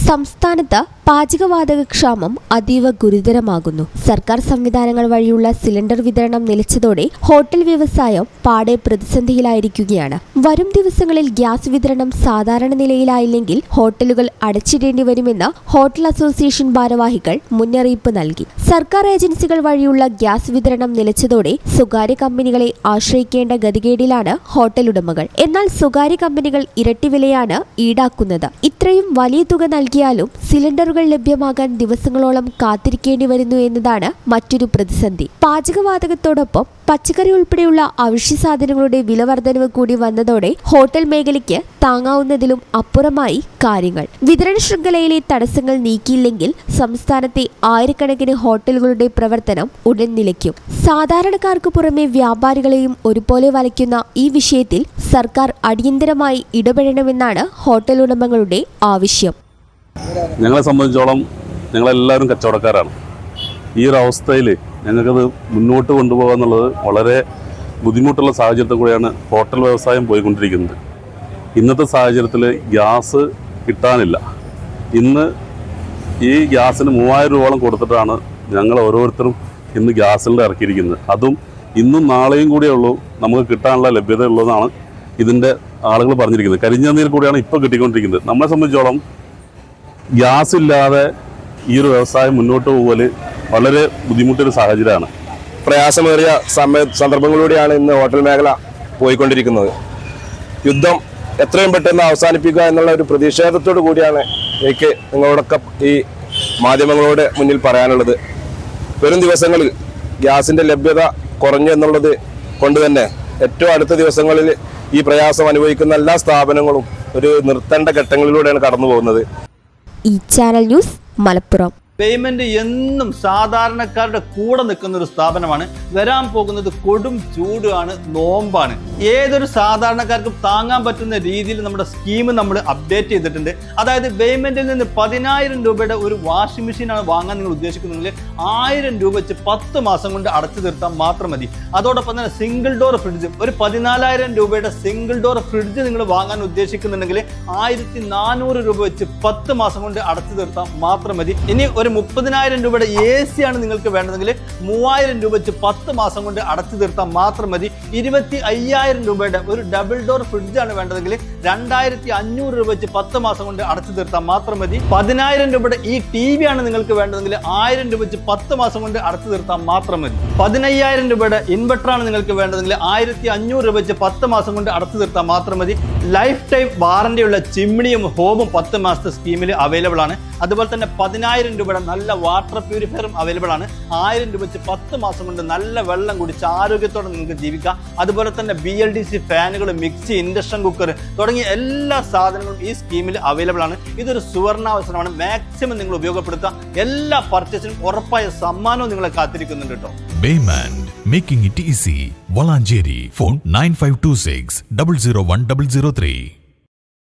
സംസ്ഥാനത്ത് പാചകവാതക ക്ഷാമം അതീവ ഗുരുതരമാകുന്നു. സർക്കാർ സംവിധാനങ്ങൾ വഴിയുള്ള സിലിണ്ടർ വിതരണം നിലച്ചതോടെ ഹോട്ടൽ വ്യവസായം പാടെ പ്രതിസന്ധിയിലായിരിക്കുകയാണ്. വരും ദിവസങ്ങളിൽ ഗ്യാസ് വിതരണം സാധാരണ നിലയിലായില്ലെങ്കിൽ ഹോട്ടലുകൾ അടച്ചിടേണ്ടി വരുമെന്ന് ഹോട്ടൽ അസോസിയേഷൻ ഭാരവാഹികൾ മുന്നറിയിപ്പ് നൽകി. സർക്കാർ ഏജൻസികൾ വഴിയുള്ള ഗ്യാസ് വിതരണം നിലച്ചതോടെ സ്വകാര്യ കമ്പനികളെ ആശ്രയിക്കേണ്ട ഗതികേടിലാണ് ഹോട്ടൽ ഉടമകൾ. എന്നാൽ സ്വകാര്യ കമ്പനികൾ ഇരട്ടി വിലയാണ് ഈടാക്കുന്നത്. ഇത്രയും വലിയ തുക നൽകിയാലും സിലിണ്ടറുകൾ ലഭ്യമാകാൻ ദിവസങ്ങളോളം കാത്തിരിക്കേണ്ടി വരുന്നു എന്നതാണ് മറ്റൊരു പ്രതിസന്ധി. പാചകവാതകത്തോടൊപ്പം പച്ചക്കറി ഉൾപ്പെടെയുള്ള അവശ്യ സാധനങ്ങളുടെ വില വർധനവ് കൂടി വന്നതോടെ ഹോട്ടൽ മേഖലയ്ക്ക് താങ്ങാവുന്നതിലും അപ്പുറമായി കാര്യങ്ങൾ. വിതരണ ശൃംഖലയിലെ തടസ്സങ്ങൾ നീക്കിയില്ലെങ്കിൽ സംസ്ഥാനത്തെ ആയിരക്കണക്കിന് ഹോട്ടലുകളുടെ പ്രവർത്തനം ഉടൻ നിലയ്ക്കും. സാധാരണക്കാർക്ക് പുറമെ വ്യാപാരികളെയും ഒരുപോലെ വലയ്ക്കുന്ന ഈ വിഷയത്തിൽ സർക്കാർ അടിയന്തരമായി ഇടപെടണമെന്നാണ് ഹോട്ടൽ ഉടമകളുടെ ആവശ്യം. ഞങ്ങളെ സംബന്ധിച്ചോളം ഞങ്ങളെല്ലാവരും കച്ചവടക്കാരാണ്. ഈ ഒരു അവസ്ഥയിൽ ഞങ്ങൾക്കത് മുന്നോട്ട് കൊണ്ടുപോകുക എന്നുള്ളത് വളരെ ബുദ്ധിമുട്ടുള്ള സാഹചര്യത്തിൽ കൂടെയാണ് ഹോട്ടൽ വ്യവസായം പോയിക്കൊണ്ടിരിക്കുന്നത്. ഇന്നത്തെ സാഹചര്യത്തിൽ ഗ്യാസ് കിട്ടാനില്ല. ഇന്ന് ഈ ഗ്യാസിന് 3000 രൂപയോളം കൊടുത്തിട്ടാണ് ഞങ്ങൾ ഓരോരുത്തരും ഇന്ന് ഗ്യാസ് സിലിണ്ടർ ഇറക്കിയിരിക്കുന്നത്. അതും ഇന്നും നാളെയും കൂടിയേ ഉള്ളൂ നമുക്ക് കിട്ടാനുള്ള ലഭ്യത ഉള്ളതെന്നാണ് ഇതിൻ്റെ ആളുകൾ പറഞ്ഞിരിക്കുന്നത്. കരിഞ്ഞനീർ കൂടിയാണ് ഇപ്പോൾ കിട്ടിക്കൊണ്ടിരിക്കുന്നത്. നമ്മളെ സംബന്ധിച്ചോളം ഗ്യാസ് ഇല്ലാതെ ഈ ഒരു വ്യവസായം മുന്നോട്ട് പോകൽ വളരെ ബുദ്ധിമുട്ടൊരു സാഹചര്യമാണ്. പ്രയാസമേറിയ സന്ദർഭങ്ങളിലൂടെയാണ് ഇന്ന് ഹോട്ടൽ മേഖല പോയിക്കൊണ്ടിരിക്കുന്നത്. യുദ്ധം എത്രയും പെട്ടെന്ന് അവസാനിപ്പിക്കുക എന്നുള്ള ഒരു പ്രതിഷേധത്തോടു കൂടിയാണ് എനിക്ക് നിങ്ങളോടൊക്കെ ഈ മാധ്യമങ്ങളോട് മുന്നിൽ പറയാനുള്ളത്. വരും ദിവസങ്ങളിൽ ഗ്യാസിൻ്റെ ലഭ്യത കുറഞ്ഞു എന്നുള്ളത് കൊണ്ട് തന്നെ ഏറ്റവും അടുത്ത ദിവസങ്ങളിൽ ഈ പ്രയാസം അനുഭവിക്കുന്ന എല്ലാ സ്ഥാപനങ്ങളും ഒരു നിർത്തേണ്ട ഘട്ടങ്ങളിലൂടെയാണ് കടന്നു പോകുന്നത്. ഈ ചാനൽ ന്യൂസ് മലപ്പുറം. പേയ്മെന്റ് എന്നും സാധാരണക്കാരുടെ കൂടെ നിൽക്കുന്ന ഒരു സ്ഥാപനമാണ്. വരാൻ പോകുന്നത് കൊടും ചൂടാണ്, നോമ്പാണ്. ഏതൊരു സാധാരണക്കാർക്കും താങ്ങാൻ പറ്റുന്ന രീതിയിൽ നമ്മുടെ സ്കീം നമ്മൾ അപ്ഡേറ്റ് ചെയ്തിട്ടുണ്ട്. അതായത് പേയ്മെന്റിൽ നിന്ന് 10,000 രൂപയുടെ ഒരു വാഷിംഗ് മെഷീനാണ് വാങ്ങാൻ നിങ്ങൾ ഉദ്ദേശിക്കുന്നെങ്കിൽ 1000 രൂപ വെച്ച് 10 മാസം കൊണ്ട് അടച്ചു തീർത്താൽ മാത്രം മതി. അതോടൊപ്പം തന്നെ സിംഗിൾ ഡോർ ഫ്രിഡ്ജ്, ഒരു 14,000 രൂപയുടെ സിംഗിൾ ഡോർ ഫ്രിഡ്ജ് നിങ്ങൾ വാങ്ങാൻ ഉദ്ദേശിക്കുന്നുണ്ടെങ്കിൽ 1400 രൂപ വെച്ച് 10 മാസം കൊണ്ട് അടച്ചു തീർത്താൽ മാത്രം മതി. ഇനി ഒരു 30,000 രൂപയുടെ AC ആണ് നിങ്ങൾക്ക് വേണ്ടതെങ്കിൽ 3000 രൂപ വെച്ച് 10 മാസം കൊണ്ട് അടച്ചു തീർത്താൽ മാത്രം മതി. 25,000 രൂപയുടെ ഒരു ഡബിൾ ഡോർ ഫ്രിഡ്ജ് ആണ് വേണ്ടതെങ്കിൽ 2,500 രൂപ വെച്ച് 10 മാസം കൊണ്ട് അടച്ചു തീർത്താൽ മാത്രം മതി. 10,000 രൂപയുടെ ഈ TV ആണ് നിങ്ങൾക്ക് വേണ്ടതെങ്കിൽ 1000 രൂപ വെച്ച് 10 മാസം കൊണ്ട് അടച്ചു തീർത്താൽ മാത്രം മതി. 15,000 രൂപയുടെ ഇൻവെർട്ടർ ആണ് നിങ്ങൾക്ക് വേണ്ടതെങ്കിൽ 1,500 രൂപ വെച്ച് 10 മാസം കൊണ്ട് അടച്ചു തീർത്താൽ മാത്രം മതി. ലൈഫ് ടൈം വാറന്റിയുള്ള ചിമ്മിണിയും ഹോമും 10 മാസത്തെ സ്കീമിൽ അവൈലബിൾ ആണ്. അതുപോലെ തന്നെ 10,000 രൂപയുടെ നല്ല വാട്ടർ പ്യൂരിഫയറും അവൈലബിൾ ആണ്. 1000 രൂപ വെച്ച് 10 മാസം കൊണ്ട് നല്ല വെള്ളം കുടിച്ച് ആരോഗ്യത്തോടെ നിങ്ങൾക്ക് ജീവിക്കാം. അതുപോലെ തന്നെ BLDC ഫാനുകൾ, മിക്സി, ഇൻഡക്ഷൻ കുക്കർ തുടങ്ങിയ എല്ലാ സാധനങ്ങളും ഈ സ്കീമിൽ അവൈലബിൾ ആണ്. ഇതൊരു സുവർണാവസരമാണ്. മാക്സിമം നിങ്ങൾ ഉപയോഗപ്പെടുത്തുക. എല്ലാ പർച്ചേസിനും ഉറപ്പായ സമ്മാനവും നിങ്ങളെ കാത്തിരിക്കുന്നുണ്ട് കേട്ടോ. Baymand, making it easy. Valanjeri. Phone 9526 001 003.